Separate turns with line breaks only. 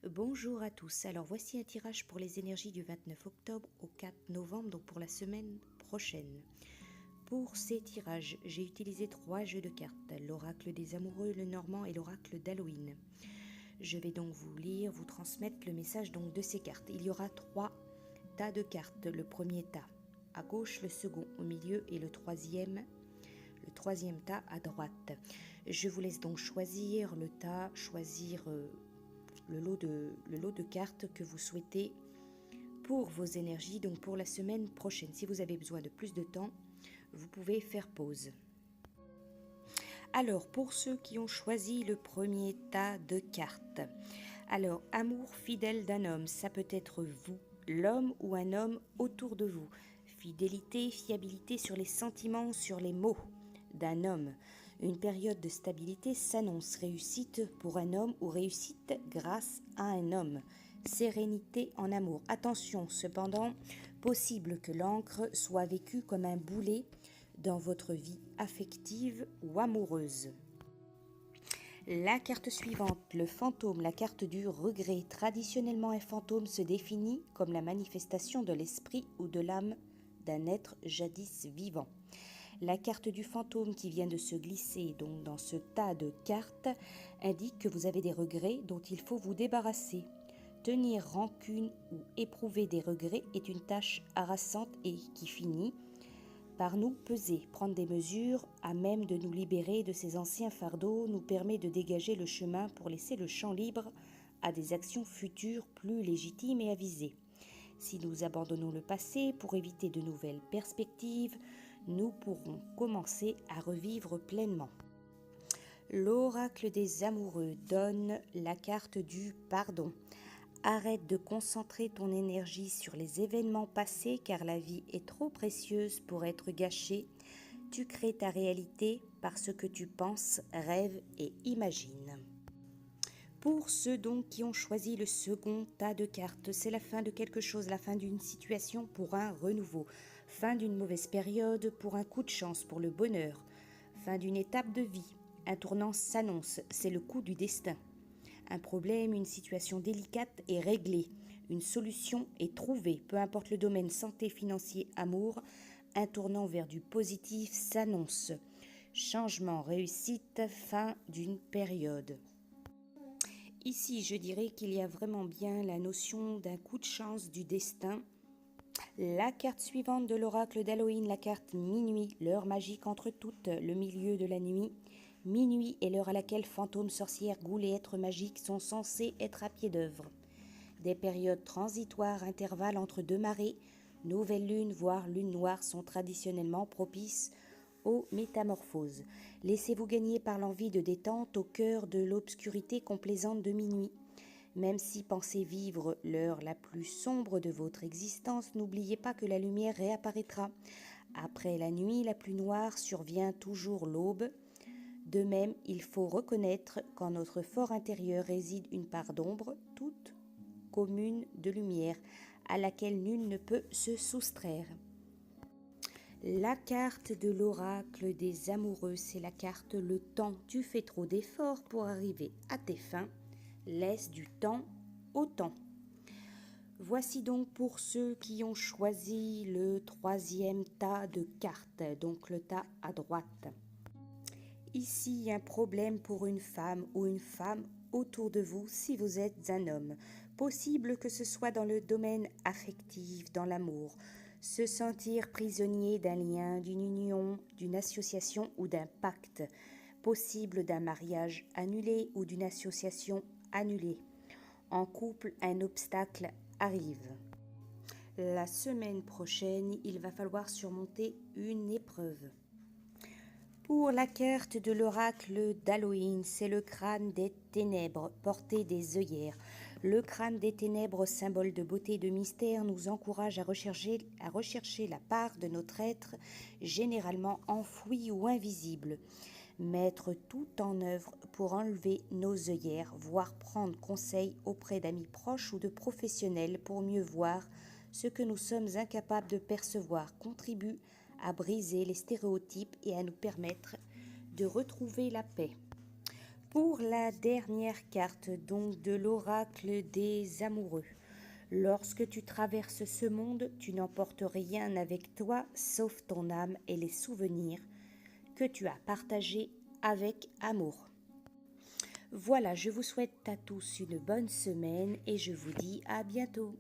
Bonjour à tous, alors voici un tirage pour les énergies du 29 octobre au 4 novembre, donc pour la semaine prochaine. Pour ces tirages, j'ai utilisé 3 jeux de cartes, l'oracle des amoureux, le normand et l'oracle d'Halloween. Je vais donc vous lire, vous transmettre le message donc de ces cartes. Il y aura 3 tas de cartes, le premier tas à gauche, le second au milieu et le troisième tas à droite. Je vous laisse donc choisir le tas, choisir le lot de cartes que vous souhaitez pour vos énergies, donc pour la semaine prochaine. Si vous avez besoin de plus de temps, vous pouvez faire pause. Alors, pour ceux qui ont choisi le premier tas de cartes, alors, amour fidèle d'un homme, ça peut être vous, l'homme ou un homme autour de vous. Fidélité, fiabilité sur les sentiments, sur les mots d'un homme. Une période de stabilité s'annonce, réussite pour un homme ou réussite grâce à un homme. Sérénité en amour. Attention, cependant, possible que l'encre soit vécue comme un boulet dans votre vie affective ou amoureuse. La carte suivante, le fantôme, la carte du regret. Traditionnellement, un fantôme se définit comme la manifestation de l'esprit ou de l'âme d'un être jadis vivant. La carte du fantôme qui vient de se glisser donc dans ce tas de cartes indique que vous avez des regrets dont il faut vous débarrasser. Tenir rancune ou éprouver des regrets est une tâche harassante et qui finit par nous peser. Prendre des mesures à même de nous libérer de ces anciens fardeaux nous permet de dégager le chemin pour laisser le champ libre à des actions futures plus légitimes et avisées. Si nous abandonnons le passé pour éviter de nouvelles perspectives, nous pourrons commencer à revivre pleinement. L'oracle des amoureux donne la carte du pardon. Arrête de concentrer ton énergie sur les événements passés car la vie est trop précieuse pour être gâchée. Tu crées ta réalité par ce que tu penses, rêves et imagines. Pour ceux donc qui ont choisi le second tas de cartes, c'est la fin de quelque chose, la fin d'une situation pour un renouveau, fin d'une mauvaise période pour un coup de chance, pour le bonheur, fin d'une étape de vie. Un tournant s'annonce, c'est le coup du destin. Un problème, une situation délicate est réglée, une solution est trouvée, peu importe le domaine santé, financier, amour, un tournant vers du positif s'annonce. Changement, réussite, fin d'une période. Ici, je dirais qu'il y a vraiment bien la notion d'un coup de chance du destin. La carte suivante de l'oracle d'Halloween, la carte minuit, l'heure magique entre toutes, le milieu de la nuit. Minuit est l'heure à laquelle fantômes, sorcières, ghouls et êtres magiques sont censés être à pied d'œuvre. Des périodes transitoires, intervalles entre deux marées, nouvelle lune, voire lune noire sont traditionnellement propices aux métamorphoses. Laissez-vous gagner par l'envie de détente au cœur de l'obscurité complaisante de minuit. Même si pensez vivre l'heure la plus sombre de votre existence, n'oubliez pas que la lumière réapparaîtra. Après la nuit la plus noire survient toujours l'aube. De même, il faut reconnaître qu'en notre fort intérieur réside une part d'ombre, toute commune de lumière, à laquelle nul ne peut se soustraire. La carte de l'oracle des amoureux, c'est la carte le temps. Tu fais trop d'efforts pour arriver à tes fins. Laisse du temps au temps. Voici donc pour ceux qui ont choisi le troisième tas de cartes, donc le tas à droite. Ici, un problème pour une femme ou une femme autour de vous si vous êtes un homme. Possible que ce soit dans le domaine affectif, dans l'amour. Se sentir prisonnier d'un lien, d'une union, d'une association ou d'un pacte. Possible d'un mariage annulé ou d'une association annulée. En couple, un obstacle arrive. La semaine prochaine, il va falloir surmonter une épreuve. Pour la carte de l'oracle d'Halloween, c'est le crâne des ténèbres, porté des œillères. Le crâne des ténèbres, symbole de beauté et de mystère, nous encourage à rechercher la part de notre être, généralement enfouie ou invisible. Mettre tout en œuvre pour enlever nos œillères, voire prendre conseil auprès d'amis proches ou de professionnels pour mieux voir ce que nous sommes incapables de percevoir, contribue à briser les stéréotypes et à nous permettre de retrouver la paix. Pour la dernière carte, donc de l'oracle des amoureux. Lorsque tu traverses ce monde, tu n'emportes rien avec toi sauf ton âme et les souvenirs que tu as partagés avec amour. Voilà, je vous souhaite à tous une bonne semaine et je vous dis à bientôt.